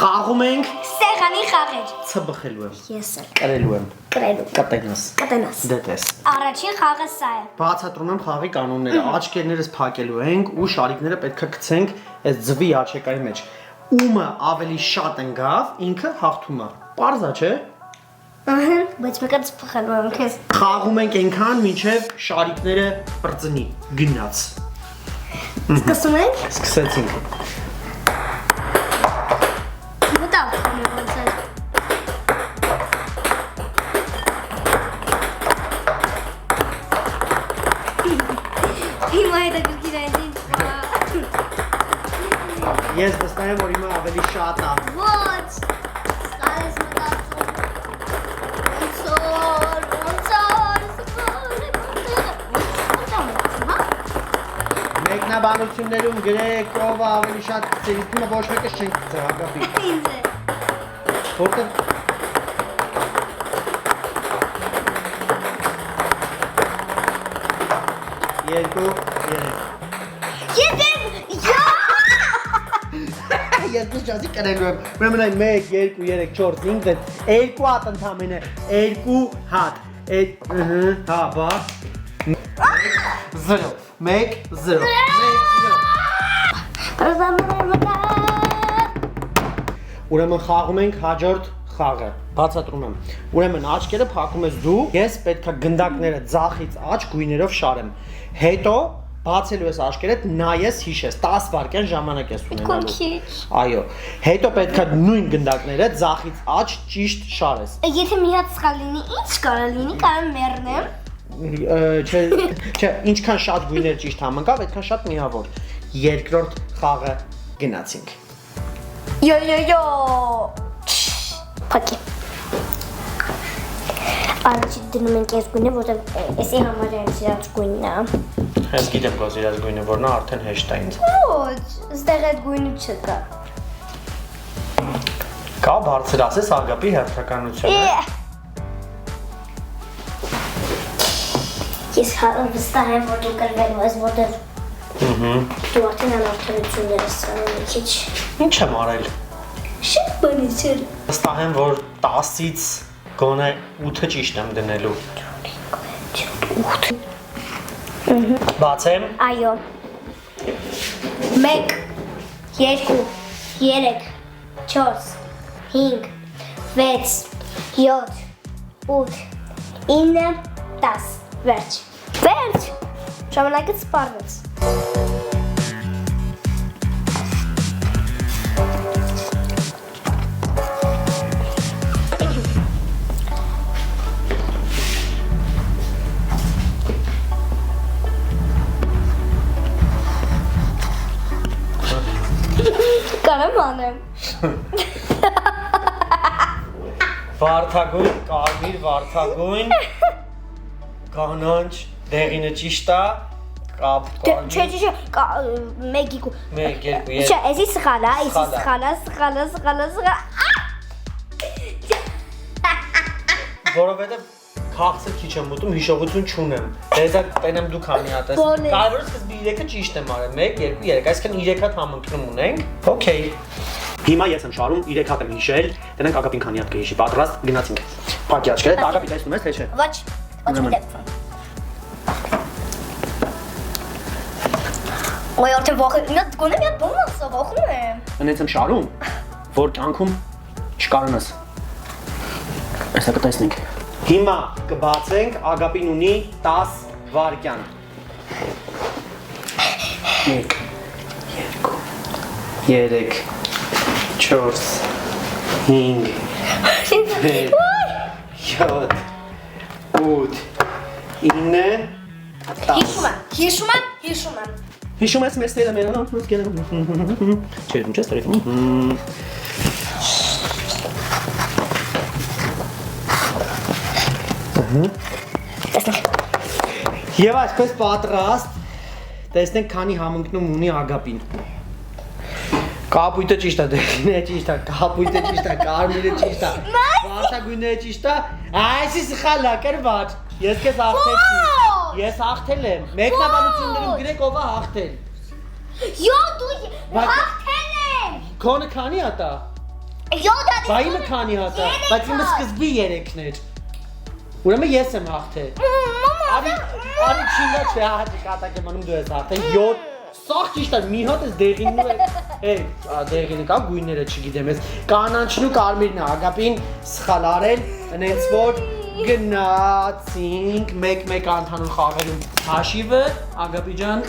Խաղում ենք Սեղանի խաղեր։ Ցբխելու եմ։ Ես էլ։ Կրելու եմ։ Կրելու։ Կտենաս։ Կտենաս։ Դե տես։ Առաջին խաղը սա է։ Բացատրում եմ խաղի կանոնները։ Աչքերներս փակելու ենք ու շարիկները պետք է գցենք այս ձվի աչեկայի մեջ։ Ումը ավելի շատ ընկավ, ինքը հաղթում է։ Պարզա չէ։ Ահա, բայց մեկը ծփխելու եմ քեզ։ Խաղում ենք այնքան, մինչև շարիկները բրծնի, գնաց։ Սկսում ենք։ Սկսեցինք։ Մտավ ոնց է։ Հիմա դա գիտեն ինչ։ Ես վստահ եմ, որ հիմա ավելի շատ է։ Ոչ։ Ստարես մտածում։ Մեկնաբանություններում գրեք ով ավելի շատ ծերիկումը ոչ մեկը չենք գցել, հակապի։ Ինձ է։ Որտեղ երկու, երեք։ Ես դու ջազի կրելու եմ։ Ուրեմն այն 1 2 3 4 5 6 2 հատ ընդամենը 2 հատ։ Հա, բա։ 0 1 0 Ուրեմն խաղում ենք հաջորդ խաղը։ Բացատրում եմ։ Ուրեմն աչքերը փակում ես դու, ես պետքա գնդակները ձախից աչ գույներով շարեմ։ Հետո բացելու ես աչքերդ, նայես հիշես, 10 վայրկյան ժամանակ ես ունենալու։ Այո։ Հետո պետքա նույն գնդակները ձախից աչ ճիշտ շարես։ Եթե մի հատ սխալ լինի, ինչ կարող լինի, կարող մեռնեմ։ Չէ, ինչքան շատ գույներ ճիշտ համընկավ, այդքան շատ միավոր։ Երկրորդ խաղը գնացինք։ Յո։ Փակի։ Առաջի դնում ենք այս գույնը, որտեղ էսի համար են սիրած գույնն է։ Ես գիտեմ գոզ իրաց գույնը, որն է արդեն հեշտ է ինձ։ Ոչ, ստեղ այդ գույնը չկա։ Կա բարձր ասես Ագապի հերթականությունը։ Ես վստահ եմ, որ դու կրվելու ես, որտեղ դու արդեն անարդարություններ ես սանում մի քիչ։ Ինչ եմ արել։ Շատ բանի չէր։ Վստահ եմ, որ 10-ից գոնե 8-ը ճիշտ եմ դնելու։ 8 Բացեմ։ Այո։ 1 2 3 4 5 6 7 8 9 10 Վերջ։ Վերջ։ Ժամանակը սպառվեց։ Կարամ անեմ։ Վարդագույն, կարմիր, վարդագույն, կանանչ, դեղինը ճիշտ է, կապ կարմիր։ Չէ, 1 2 1 2 3 Չէ, էսի սխալ է, էսի սխալ է։ Որովհետև քաղցը քիչ եմ ուտում, հիշողություն չունեմ։ Դեզա տենեմ դու քանի հատ ես։ Կարևորը սկզբի 3-ը ճիշտ եմ արել, 1 2 3, այսինքն 3 հատ համընկնում ունենք։ Okay։ Հիմա ես եմ շարում 3 հատ եմ հիշել, տենենք Ագապին քանի հատ կհիշի։ Պատրաստ, գնացինք։ Փակի աչքերը, Ագապի տեսնում ես, թե չէ։ Ոչ, ոչ դեպքում։ Ոյ արդեն վախը, գոնե մի հատ բոմ ասա, վախում եմ։ Հենց եմ շարում, որ կյանքում չկարանաս։ Այսա կտեսնենք։ Հիմա կբացենք, Ագապին ունի 10 վայրկյան։ 1 2 3 4 5 6 7 8 9 Հիշում եմ։ Հիշում ես մեզ տերը մերան ոնց գերան։ Չէ, ինչ ես տարիքում։ Եվ այսպես պատրաստ, տեսնենք քանի համընկնում ունի Ագապին։ Կապույտը ճիշտ է, դեղինը ճիշտ է, կապույտը ճիշտ է, կարմիրը ճիշտ է, վարդագույնը ճիշտ է, այսի սխալ է, կրված։ Ես քեզ հաղթեցի։ Ես հաղթել եմ։ Մեկնաբանություններում գրեք ով է հաղթել։ Յո, դու հաղթել եմ։ Քոնը քանի հատ է։ Յոդա Բայ իմը քանի հատ է, բայց իմը սկզբի 3-ն էր։ Ուրեմն ես եմ հաղթել։ Արի չինա չէ, հա կատակ եմ անում դու ես հաղթել 7 Սաղ ճիշտ է, մի հատ ես դեղինն ու դեղինը կա, գույները չգիտեմ ես կանանչն ու կարմիրն է, Ագապին սխալ արել, ընենց որ գնացինք 1-1 անթանուն խաղերում հաշիվը, Ագապի ջան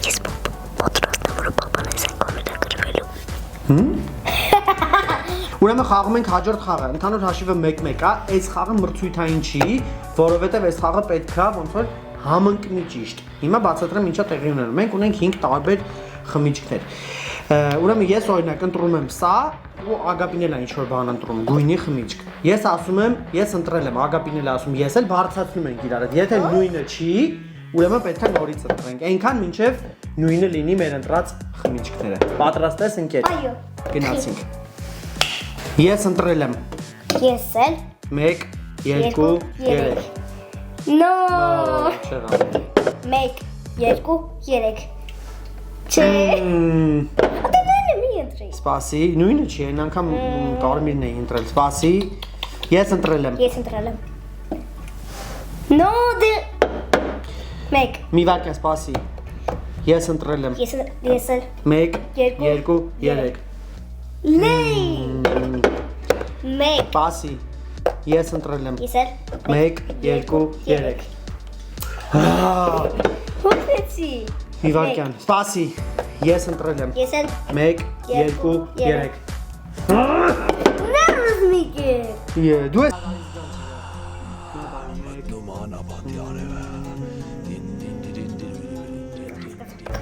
Ես պատրաստ եմ, որ պապան ես այն կամերա գրվելու Ուրեմն խաղում ենք հաջորդ խաղը, ընդհանուր հաշիվը 1-1 է, այս խաղը մրցույթային չի, որովհետև այս խաղը պետք է ոնց որ համընկնի ճիշտ։ Հիմա բացատրեմ ինչա տեղի ունենում։ Մենք ունենք 5 տարբեր խմիչքներ։ Ուրեմն ես օրինակ ընտրում եմ սա ու Ագապին էլ է ինչ որ բան ընտրում, գույնի խմիչք։ Ես ասում եմ, ես ընտրել եմ, Ագապին էլ ասում, ես էլ բարձրացնում ենք իրար։ Եթե նույնը չի, ուրեմն պետք է նորից ընտրենք։ Այնքան մինչև նույնը լինի մեր ընտրած խմիչքները։ Պատրաստ ես ընկեր։ Այո։ Գնացինք։ Ես ընտրել եմ Ես էլ 1, 2, 3 No 1 Չեղա 2 3 Չէ Ատենանը մի ընտրի Սպասի, նույնը չի, այն անգամ կարմիրն էի ընտրել Սպասի, ես ընտրել եմ Ես ընտրել եմ No դե 1 Մի վարկյան սպասի Ես ընտրել եմ Ես էլ 1, 2, 3 Լեյ 1 Սպասի Ես ընտրել եմ Ես էլ 1, 2, 3 Հոպեցի Մի վարկյան, սպասի Ես ընտրել եմ Ես էլ 1, 2, 3 Ներուզ միկե Դու ես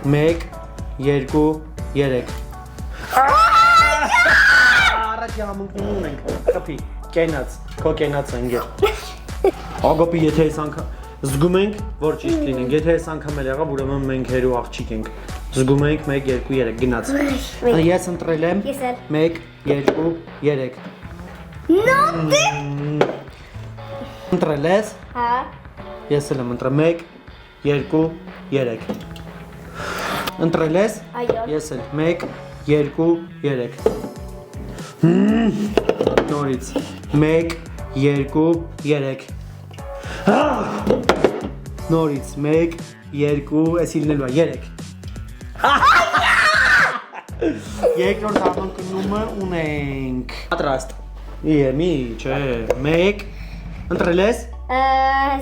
1, 2, 3 Առաջի համընկնում ունենք, խփի, կենաց, քո կենացը ընգեր Ագապի եթե ես անգամ, զգում ենք, որ ճիշտ լինենք, եթե ես անգամ էլ եղավ, ուրեմն մենք հերու աղջիկ ենք Զգում ենք 1, 2, 3, գնաց Ես ընտրել եմ 1, 2, 3 Նոտի Ընտրել ես, Հա ես էլ եմ ընտրել 1, 2, 3 Ընտրել ես, Այո ես էլ 1, 2, 3 Նորից 1, 2, 3 Նորից 1, 2, ես իլնելու է 3 Երկրորդ համընկնումը ունենք Պատրաստ Մի, չէ, 1 Ընտրել ես,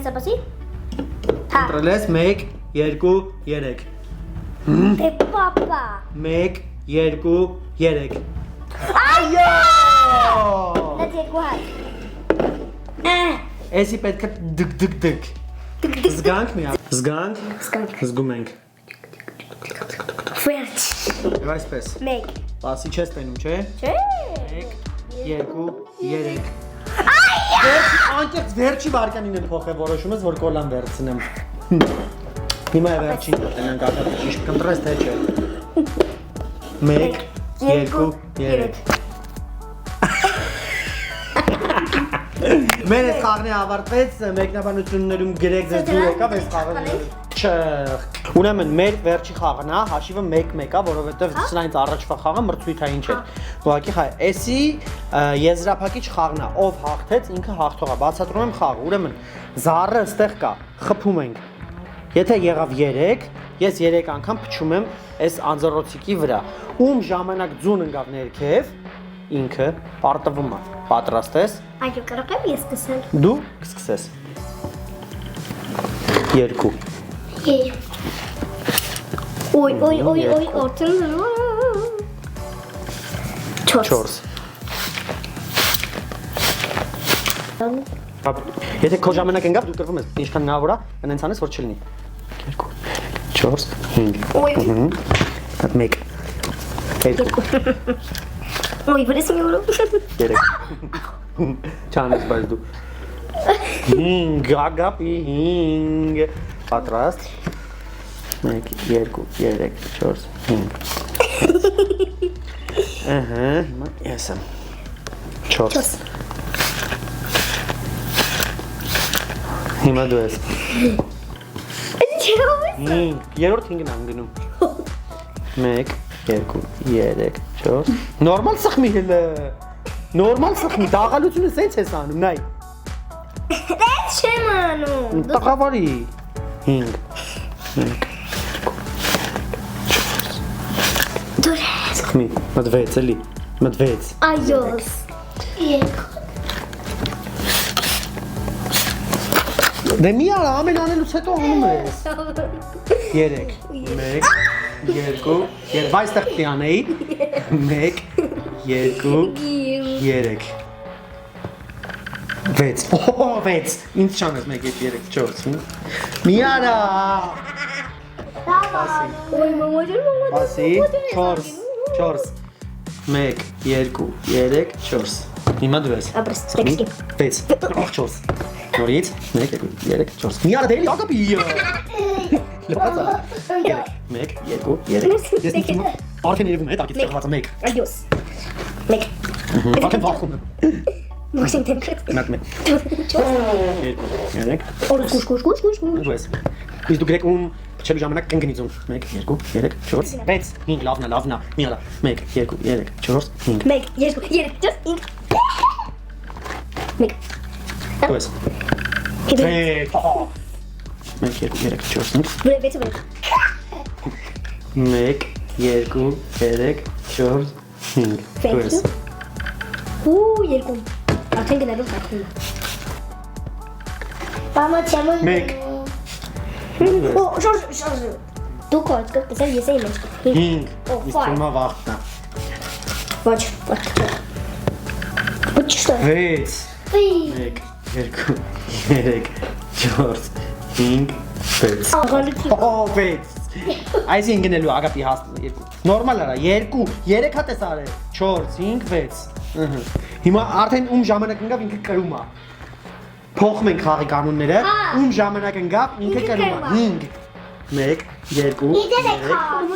Սապասի Հա ընտրել ես 1, 2, 3 Դե պապա 1, 2, 3 Այո Դա երկու հատ Էսի պետք է դգ Զգանք մի Զգանք Զգում ենք Վերջ Եվ այսպես 1 Պասի չես տենում, չէ 1, 2, 3 Անկեղծ վերջի վարկանին են փոխել որոշումս, որ կոլան վերցնեմ Հիմա է վերջին կտենանք ակապի ճիշտ կընտրես թե չէ 1, 2, 3 Մեր այս խաղն է ավարտվեց, մեկնաբանություններում գրեք ձեզ դուր եկավ այս խաղը Չըխ Ուրեմն մեր վերջի խաղն է, հաշիվը 1-1 է, որովհետև սրանից առաջվա խաղը մրցույթային չէր Ուղղակի խաղ, էսի եզրափակիչ խաղն է, ով հաղթեց, ինքը հաղթող է, բացատրում եմ խաղը Ուրեմն զառը ստեղ կա, խփում ենք Եթե եղավ 3, ես 3 անգամ փչում եմ այս անձեռոցիկի վրա Ում ժամանակ ձուն ընկավ ներքև, ինքը պարտվում է Պատրաստ ես Այո կարող եմ ես սկսել Դու կսկսես 2 Օй օրտեն 4 Եթե քո ժամանակ ընկավ, դու կրվում ես ինչքան հնարավոր է, այնց անես որ չլինի 2 4 5 Օй 1 2 Օй վրես մի որով 3 Չանես բայց դու 5 Ագապի 5 Պատրաստ 1 2 3 4 5 Հիմա ես եմ 4 Հիմա դու ես Չով ես Երրորդ 5-ն եմ գնում։ 1 2 3 4 Նորմալ սխմի հելը։ Նորմալ սխմի, դաղալությունը սենց ես անում, նայ։ Դες չեմ անում։ Տղավարի 5 Դուր ես։ Սխմի, մտվեց էլի, մտվեց։ Այո։ 2 Դե մի արա ամեն անելուց հետո անում ես։ 3 1 2 Երբ այստեղ պիտի անեի 1 2 3 6 6 Ինձ չանես 1 2 3 4 Մի արա Ոյ մամա ջան, Ասի 4 1 2 3 4 Հիմա դու ես Ապրես, տեքստի։ 6 4 Նորից 1 2 3 4 Մի արա դելի ակապի Լպացա 1 2 3 Ես նիստում արդեն երևում է տակից ծեղվածը 1 Այոս։ 1 Արդեն վախում եմ Մաքսիմ տեմքրետ։ Մատ 3 Օրս կուշ։ Դու ես Իսկ դու գրեք Չելու ժամանակ կնգնիցում 1 2 3 4 6 5 լավնա Մի արա 1 2 3 4 5 1 2 3 4 5 1 Դու ես 1 2 3 4 5 Վեց 1 2 3 4 5 Դու ես Ու երկու։ Արդեն գնալու սակում։ Մամա չեմ։ 1 Օ, շորժ։ Դու կոց կտես ես եմ։ 5 Իսկ հիմա վախտա Ոչ։ Ոչ что? 6 1 2 3 4 5 6 Աղալիքի։ Օ 6 Այսինքն գնելու ագապի հաստ 2 Նորմալ արա 2 3 հատ ես արել 4 5 6 Հիմա արդեն ում ժամանակ ընկավ ինքը կրում է Փոխում ենք խաղի կանոնները ում ժամանակ ընկավ ինքը կրում է 5 1 2 3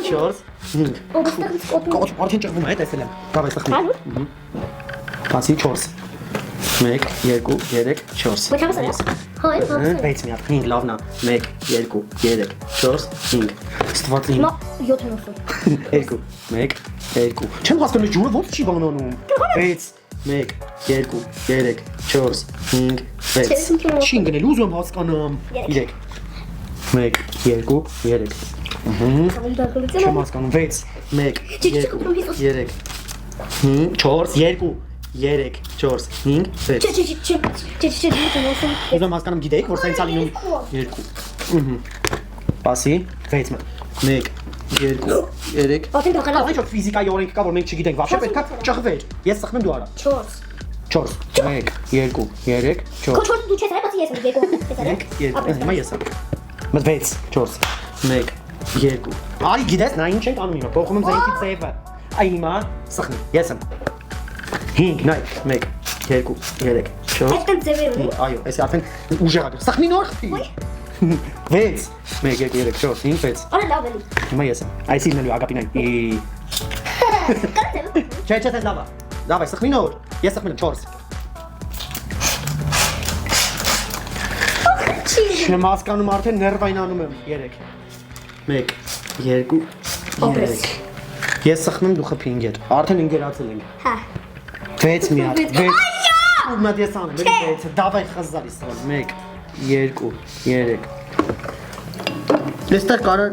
4 5 Կոչ արդեն ճղվում է տեսել եմ Բավայ սխմի Բացի 4 1 2 3 4 Ոչ ամս։ Հոյ, ամս։ 6 մի հատ 5 լավնա 1 2 3 4 5 Ստված իմ Մա 70։ 2 1 2 Չեմ հասկանում ջուրը ո՞նց չի բանանում 6 1 2 3 4 5 6 Չի ընկնել ուզում հասկանամ 3 1 2 3 Չեմ հասկանում 6 1 2 3 4 2 3 4 5 6 Ուզում հասկանում գիտեիք, որ սենց ալինում 2 Պասի 6 1 2 3 Ոտեն դոխանա։ Ինչ որ ֆիզիկայի օրենք կա, որ մենք չգիտենք, վաբշե պետքա ճղվեր Ես սխմեմ դու արա 4 4 1 2 3 4 Քո դու չես արել, բացի ես եմ երկու։ Ես արել։ 1 հիմա ես եմ Մտվեց 4 1 2 Արի գիտես, նա ինչ ենք անում հիմա, փոխում եմ զենքի ծևը Այ հիմա սխմի, ես եմ 5 նայ 1 2 3 4 Այդտեղ ձևեր ունի։ Այո, այս արդեն ուժեղ է։ Սախմին օր խփի։ 6 1 2 3 4 5 6 Արա լավ էլի։ Հիմա ես եմ։ Այս իլնելու ագապին այն։ Կարծեմ։ Չէ, չէ, լավ է։ Լավ է, սխմին օր։ Ես սխմել եմ 4 Չեմ հասկանում արդեն ներվային անում եմ 3 1 2 3 Ես սխմեմ դու խփի ինգեր։ Արդեն ինգերացել ենք։ Հա։ 6 մի հատ 6 Ու մատ ես անում, էլի 6 Դավայ խզարի սրան 1 2 3 Այստեղ կարա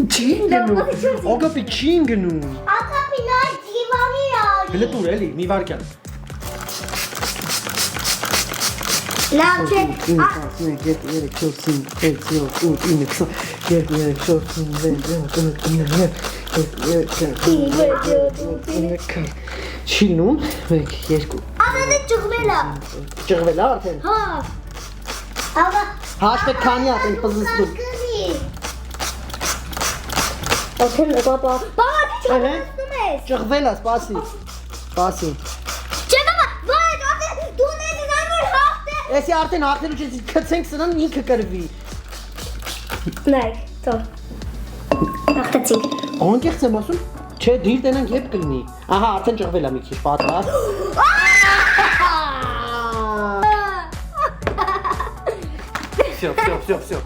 չի գնում Ոգապի չի գնում Ակապի նա դիվանի արի։ Հələ տուր էլի մի վարքյան Լավ չէ։ 1 2 3 4 5 6 7 8 9 10 2 3 4 5 Չի գնում 1 2 Ադը ճղվելա։ Ճղվել է արդեն Հա։ Աղա։ Հաշվեք քանի հատ են պզստում Ոտեն պապա։ Բաբա դու Ահա։ չգնում ես։ Ճղվել է, սպասի Սպասի Չէ բաբա, ոչ, դու նես նայր հաղթե։ Էսի արդեն հաղթելու չես կցենք սրան ինքը կրվի Նայ, թող։ Հաղթեցինք։ Անկեղծ եմ ասում Չէ, դիր տենանք ետ կլինի Ահա, արդեն ճղվել է մի քիչ պատրաստ Всё